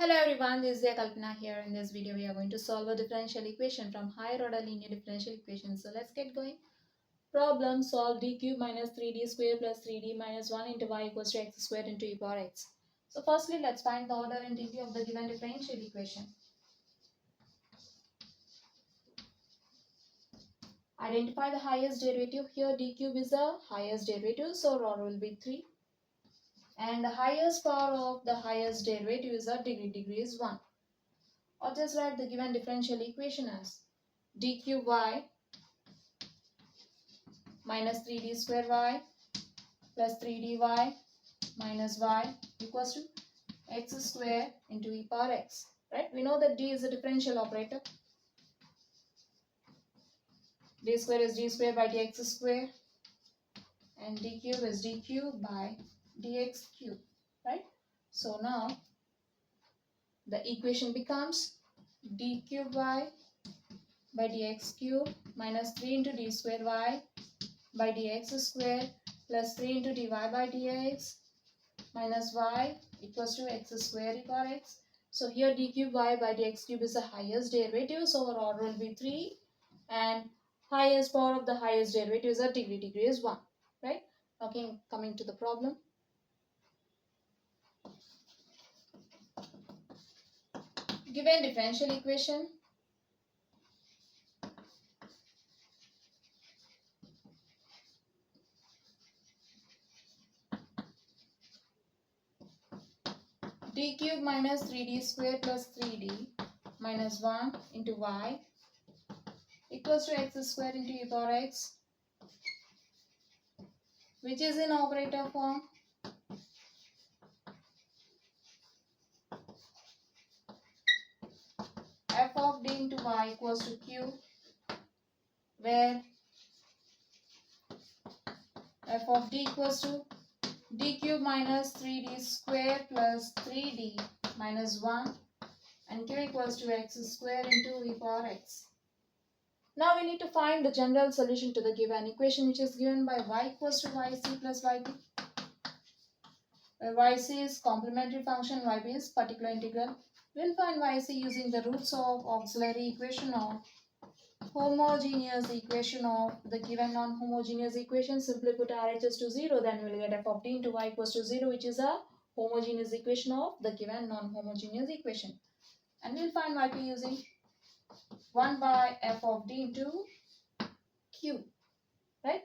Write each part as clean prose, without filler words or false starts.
Hello everyone, this is Chinnaiah Kalpana here. In this video, we are going to solve a differential equation from higher order linear differential equations. So let's get going. Problem: solve d cube minus 3d square plus 3d minus 1 into y equals to x squared into e power x. So firstly, let's find the order and degree of the given differential equation. Identify the highest derivative. Here d cube is the highest derivative, so order will be 3. And the highest power of the highest derivative is a degree is 1. Or just write the given differential equation as d cube y minus 3d square y plus 3dy minus y equals to x square into e power x. Right? We know that d is a differential operator. D square is d square by dx square and d cube is d cube by dx cube. Right? So now the equation becomes d cube y by dx cube minus 3 into d square y by dx square plus 3 into dy by dx minus y equals to x square e power x. So here d cube y by dx cube is the highest derivative, so our order will be 3 and highest power of the highest derivative is a degree is 1. Right? Okay, coming to the problem. Given differential equation, d cube minus 3d square plus 3d minus 1 into y equals to x square into e power x, which is in operator form. F of d into y equals to q, where f of d equals to d cube minus 3d square plus 3d minus 1 and q equals to x square into e power x. Now we need to find the general solution to the given equation, which is given by y equals to yc plus yp, where yc is complementary function, yp is particular integral. We'll find yc using the roots of auxiliary equation of homogeneous equation of the given non-homogeneous equation. Simply put RHS to 0, then we'll get f of d into y equals to 0, which is a homogeneous equation of the given non-homogeneous equation. And we'll find yp using 1 by f of d into q. Right?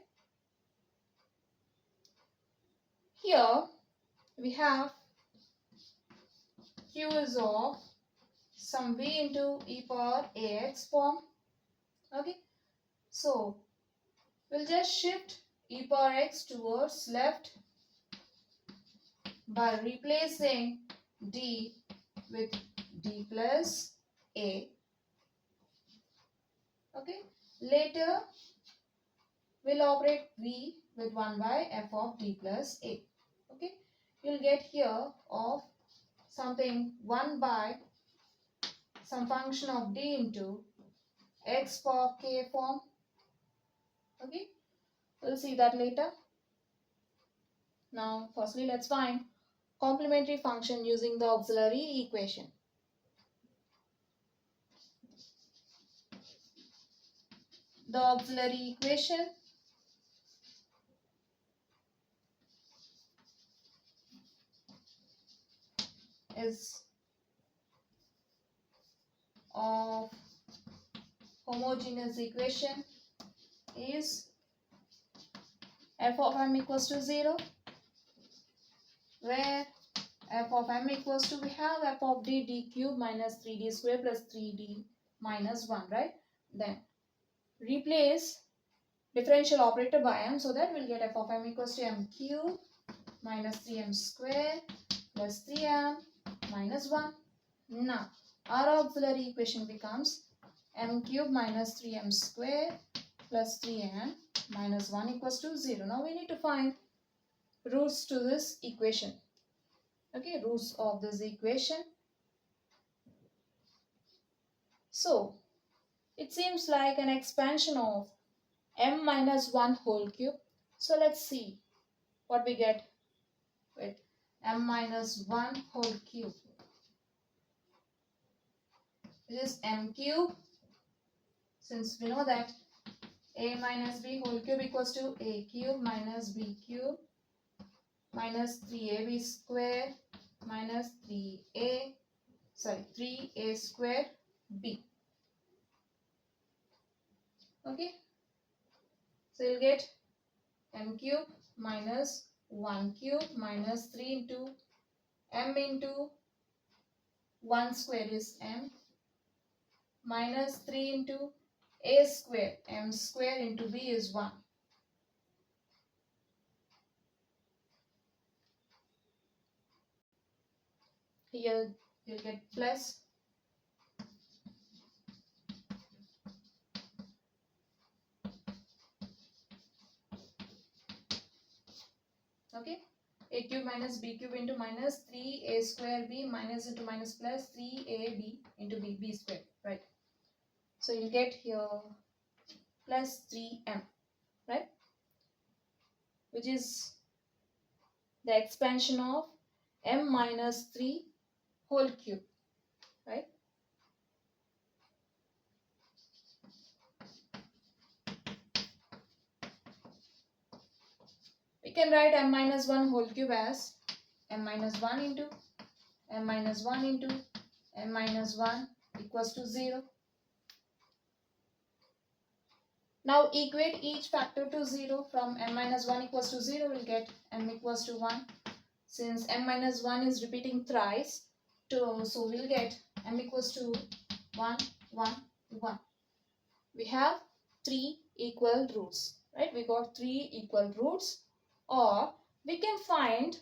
Here we have q is of some v into e power ax form. Okay. So we'll just shift e power x towards left by replacing d with d plus a. Okay. Later we'll operate v with 1 by f of d plus a. Okay. You'll get here of something 1 by some function of d into x power k form. Okay. We'll see that later. Now firstly let's find complementary function using the auxiliary equation. The auxiliary equation is of homogeneous equation is f of m equals to 0, where f of m equals to, we have f of d cube minus 3d square plus 3d minus 1, right? Then replace differential operator by m, so that we'll get f of m equals to m cube minus 3m square plus 3m minus 1. Now our auxiliary equation becomes m cube minus 3m square plus 3m minus 1 equals to 0. Now we need to find roots to this equation. Okay, roots of this equation. So it seems like an expansion of m minus 1 whole cube. So let's see what we get with m minus 1 whole cube. which is m cube. Since we know that a minus b whole cube equals to a cube minus b cube minus 3ab square minus 3a square b. Okay, so you'll get m cube minus 1 cube minus 3 into m into 1 square is m minus 3 into a square, m square into b is 1. Here you'll get plus okay, a cube minus b cube into minus 3a square b minus into minus plus 3ab into b square, right? So you'll get here plus 3m, right? Which is the expansion of m minus 3 whole cube, right? We can write m minus 1 whole cube as m minus 1 into m minus 1 into m minus 1 equals to 0. Now equate each factor to 0. From m minus 1 equals to 0, we'll get m equals to 1. Since m minus 1 is repeating thrice, so we'll get m equals to 1, 1, 1. We have 3 equal roots, right? We got 3 equal roots, or we can find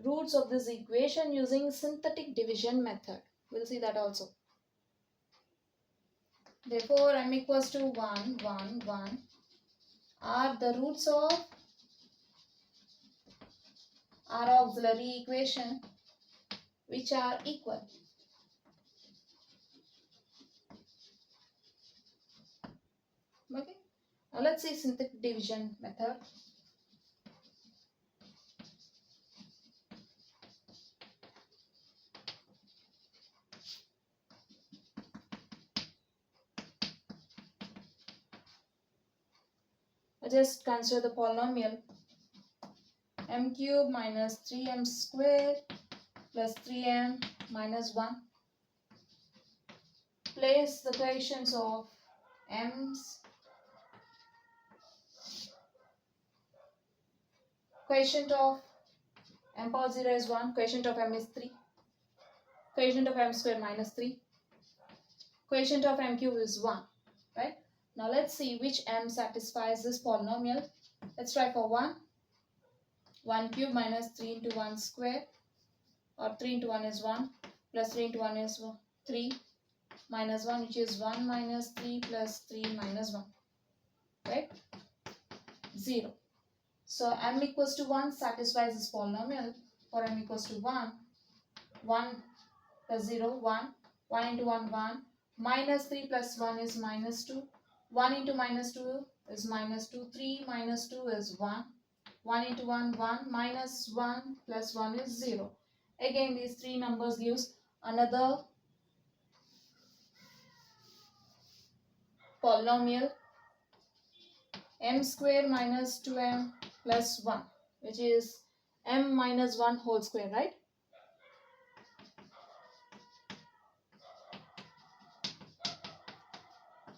roots of this equation using synthetic division method. We'll see that also. Therefore, m equals to 1, 1, 1 are the roots of our auxiliary equation which are equal. Okay. Now let's see synthetic division method. Just consider the polynomial m cube minus 3m square plus 3m minus 1. Place the coefficients of m's. Coefficient of m power 0 is 1. Coefficient of m is 3. Coefficient of m square minus 3. Coefficient of m cube is 1. Right? Now let's see which m satisfies this polynomial. Let's try for 1. 1 cube minus 3 into 1 square, or 3 into 1 is 1, plus 3 into 1 is 3, minus 1, which is 1 minus 3 plus 3 minus 1, right? 0. So m equals to 1 satisfies this polynomial. For m equals to 1, 1 plus 0, 1, 1 into 1, 1, minus 3 plus 1 is minus 2, 1 into minus 2 is minus 2, 3 minus 2 is 1, 1 into 1, 1, minus 1 plus 1 is 0. Again, these three numbers gives another polynomial m square minus 2m plus 1, which is m minus 1 whole square, right?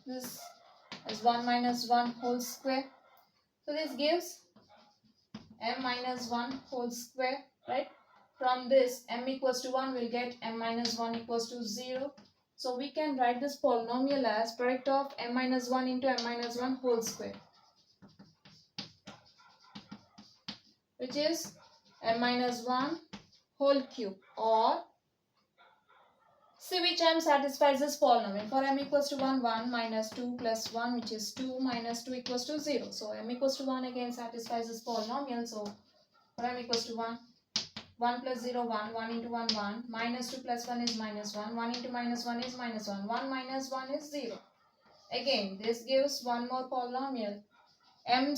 This is 1 minus 1 whole square. So this gives m minus 1 whole square, right? From this, m equals to 1, we'll get m minus 1 equals to 0. So we can write this polynomial as product of m minus 1 into m minus 1 whole square, which is m minus 1 whole cube, or see which m satisfies this polynomial. For m equals to 1, 1 minus 2 plus 1, which is 2 minus 2 equals to 0. So m equals to 1 again satisfies this polynomial. So for m equals to 1, 1 plus 0, 1, 1 into 1, 1, minus 2 plus 1 is minus 1, 1 into minus 1 is minus 1, 1 minus 1 is 0. Again, this gives one more polynomial, m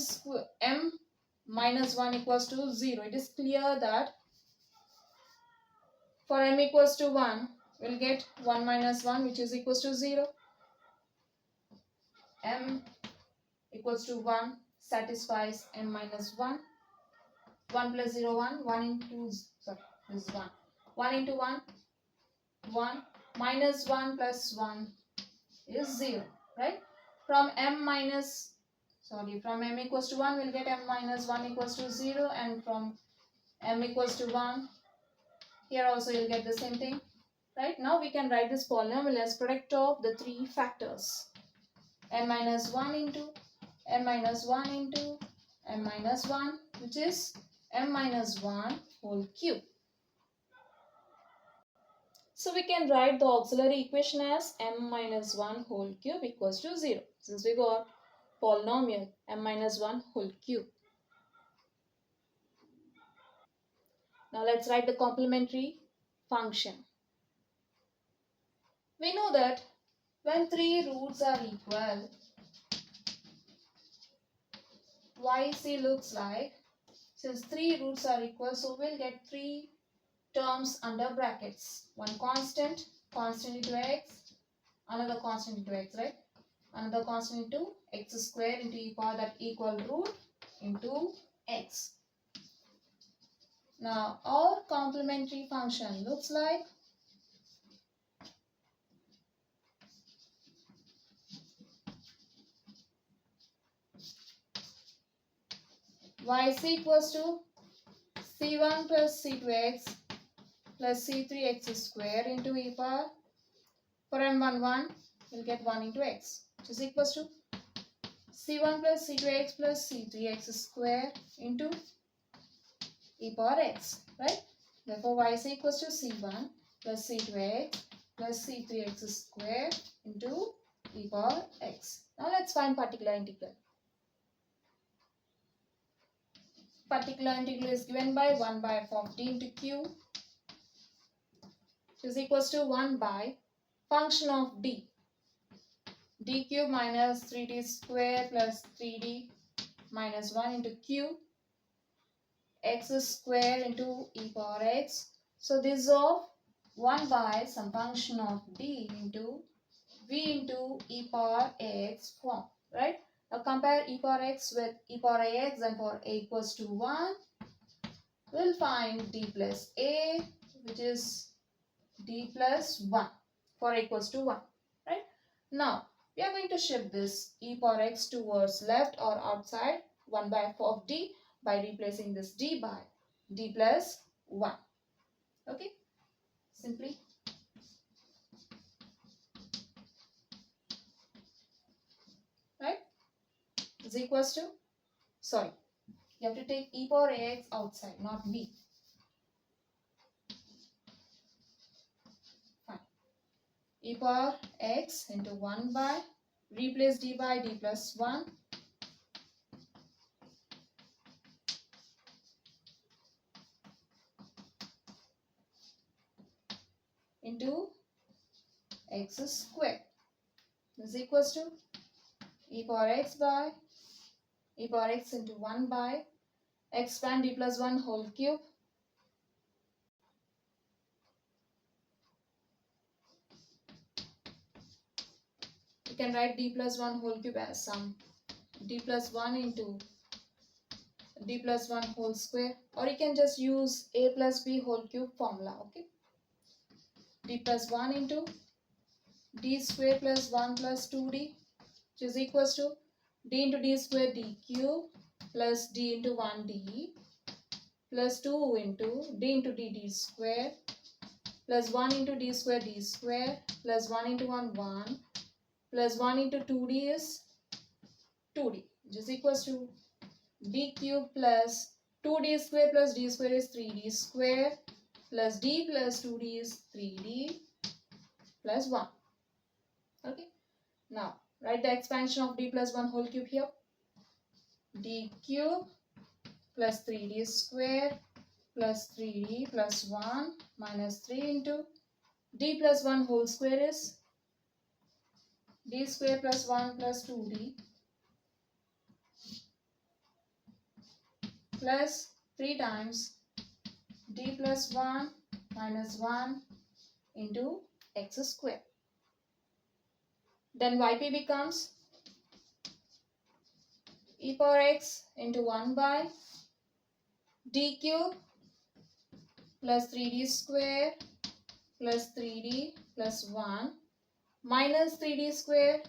minus 1 equals to 0. It is clear that for m equals to 1, we'll get 1 minus 1, which is equals to 0. M equals to 1 satisfies m minus 1. 1 plus 0, 1. 1 into, sorry, this is 1. 1 into 1, 1. Minus 1 plus 1 is 0, right? From from m equals to 1, we'll get m minus 1 equals to 0. And from m equals to 1, here also you'll get the same thing. Right, now we can write this polynomial as product of the three factors. M minus 1 into m minus 1 into m minus 1, which is m minus 1 whole cube. So we can write the auxiliary equation as m minus 1 whole cube equals to 0. Since we got polynomial m minus 1 whole cube. Now let's write the complementary function. We know that when three roots are equal, YC looks like, since three roots are equal, so we'll get three terms under brackets. One constant, constant into x, another constant into x, right? Another constant into x square into e power that equal root into x. Now our complementary function looks like YC equals to C1 plus C2x plus C3x square into e power. For m1, 1, we'll get 1 into x, which is equals to C1 plus C2x plus C3x square into e power x, right? Therefore, y is equals to C1 plus C2x plus C3x square into e power x. Now, let's find particular integral. Particular integral is given by 1 by f of d into q, which is equals to 1 by function of d. D cube minus 3d square plus 3d minus 1 into q, x square into e power x. So this is of 1 by some function of d into v into e power ax form, right? Now compare e power x with e power ax, and for a equals to 1, we'll find d plus a, which is d plus 1 for a equals to 1, right? Now we are going to shift this e power x towards left or outside 1 by f of d by replacing this d by d plus 1. Okay, simply. Right, is equals to, sorry, you have to take e power ax outside, not v. Fine. E power x into 1 by, replace d by d plus 1 into x square is equals to e power x by e power x into 1 by x prime d plus 1 whole cube you can write d plus 1 whole cube as some d plus 1 into d plus 1 whole square, or you can just use a plus b whole cube formula. Okay, d plus 1 into d square plus 1 plus 2d, which is equals to d into d square d cube plus d into 1d plus 2 into d square plus 1 into d square plus 1 into 1 1 plus 1 into 2d is 2d, which is equals to d cube plus 2d square plus d square is 3d square plus d plus 2d is 3d plus 1. Okay, now write the expansion of d plus 1 whole cube here. D cube plus 3d square plus 3d plus 1 minus 3 into d plus 1 whole square is d square plus 1 plus 2d plus 3 times d plus 1 minus 1 into x square. Then yp becomes e power x into 1 by d cube plus 3d square plus 3d plus 1 minus 3d square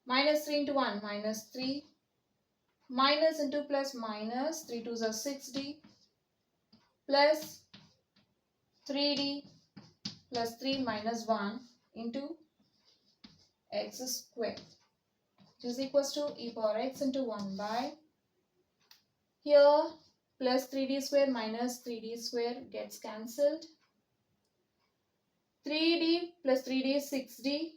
minus 3 into 1 minus 3 minus into plus minus 3 2s are 6d plus 3d plus 3 minus 1 into x square, which is equals to e power x into 1 by, here plus 3d square minus 3d square gets cancelled, 3d plus 3d is 6d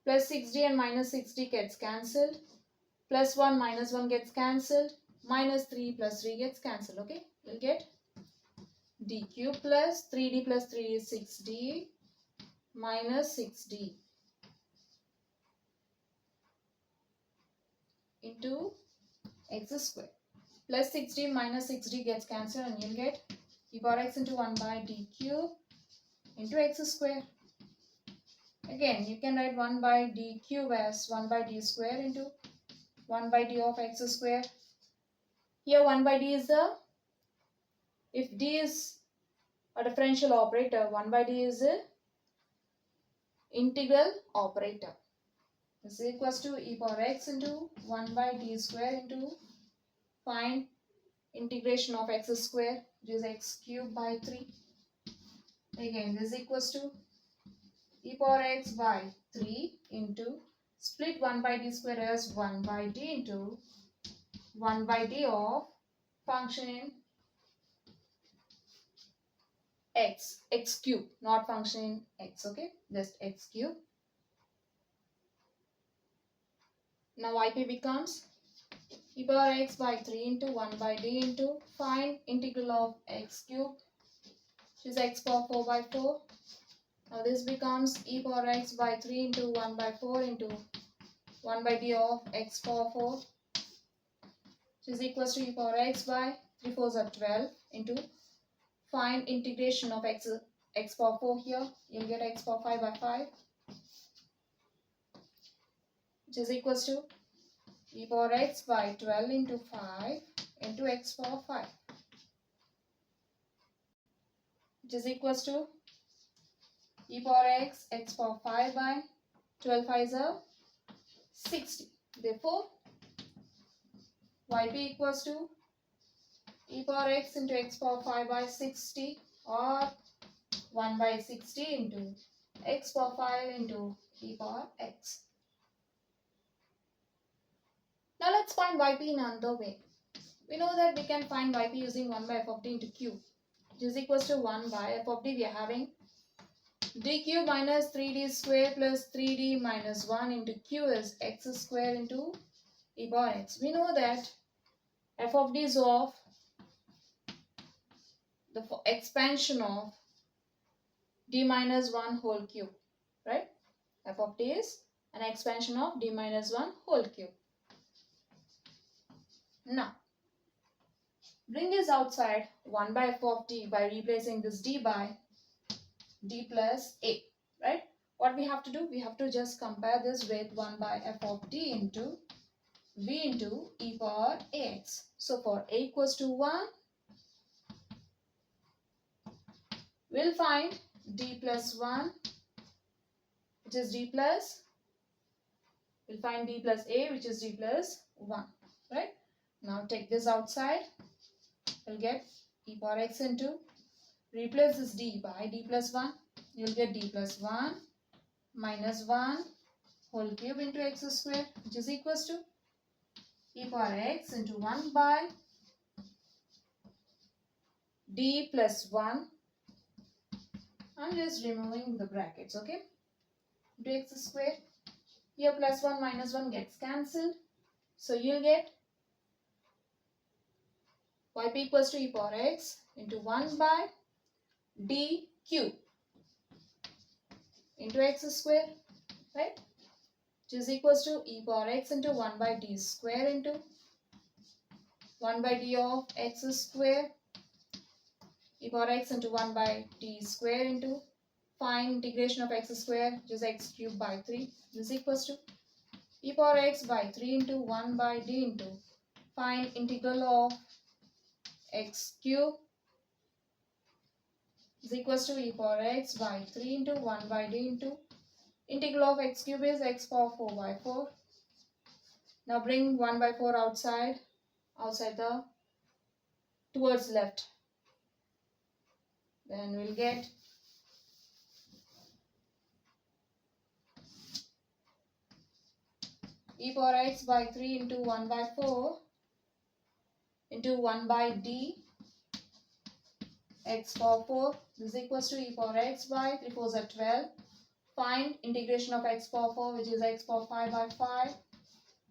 plus 6d and minus 6d gets cancelled, plus 1 minus 1 gets cancelled, minus 3 plus 3 gets cancelled. Okay, we'll get d cube plus 3d plus 3 is 6d minus 6d into x square plus 6d minus 6d gets cancelled and you'll get e power x into 1 by d cube into x square. Again, you can write 1 by d cube as 1 by d square into 1 by d of x square. Here 1 by d is the, if d is a differential operator, 1 by d is a integral operator. This is equals to e power x into 1 by d square into, find integration of x square, which is x cube by 3. Again, this is equals to e power x by 3 into, split 1 by d square as 1 by d into 1 by d of function in x cube, not function in x, okay, just x cube. Now yp becomes e power x by 3 into 1 by d into, find integral of x cube, which is x power 4 by 4. Now this becomes e power x by 3 into 1 by 4 into 1 by d of x power 4, which is equals to e power x by 3 4s are 12 into, find integration of x power 4 here, you'll get x power 5 by 5, which is equals to e power x by 12 into 5 into x power 5, which is equals to e power x power 5 by 12 5s are 60. Therefore, yp equals to e power x into x power 5 by 60 or 1 by 60 into x power 5 into e power x. Now let's find yp in another way. We know that we can find yp using 1 by f of d into q, which is equals to 1 by f of d. We are having d cube minus 3d square plus 3d minus 1 into q is x square into e power x. We know that f of d is of the expansion of d minus 1 whole cube, right? F of d is an expansion of d minus 1 whole cube. Now, bring this outside 1 by f of d by replacing this d by d plus a, right? What we have to do? We have to just compare this with 1 by f of d into v into e power ax. So, for a equals to 1, we'll find d plus 1, which is d plus, we'll find d plus a, which is d plus 1, right? Now, take this outside. You'll get e power x into, replace this d by d plus 1. You'll get d plus 1 minus 1 whole cube into x square, which is equals to e power x into 1 by d plus 1. I'm just removing the brackets, okay? Into x square. Here plus 1 minus 1 gets cancelled. So you'll get yp equals to e power x into 1 by d cube into x square, right? Which is equals to e power x into 1 by d square into 1 by d of x square e power x into 1 by t square into find integration of x square, which is x cubed by 3, is equals to e power x by 3 into 1 by d into find integral of x cube is equals to e power x by 3 into 1 by d into integral of x cube is x power 4 by 4. Now bring 1 by 4 outside the towards left. Then we'll get e power x by 3 into 1 by 4 into 1 by d x power 4 is equals to e power x by 3 4s are 12. Find integration of x power 4, which is x power 5 by 5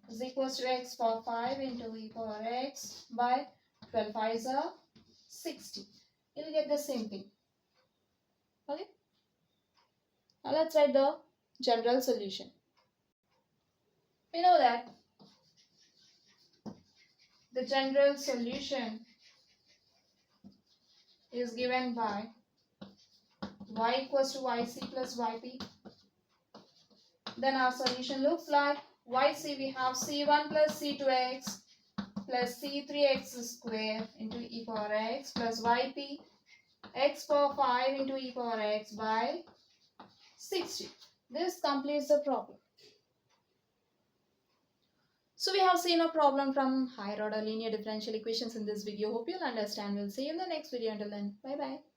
is equals to x power 5 into e power x by 12 5s are 60. You'll get the same thing. Okay. Now let's write the general solution. We know that the general solution is given by y equals to yc plus yp. Then our solution looks like yc, we have c1 plus c2x plus c3x square into e power x plus yp x power 5 into e power x by 60. This completes the problem. So we have seen a problem from higher order linear differential equations in this video. Hope you'll understand. We'll see you in the next video. Until then, bye bye.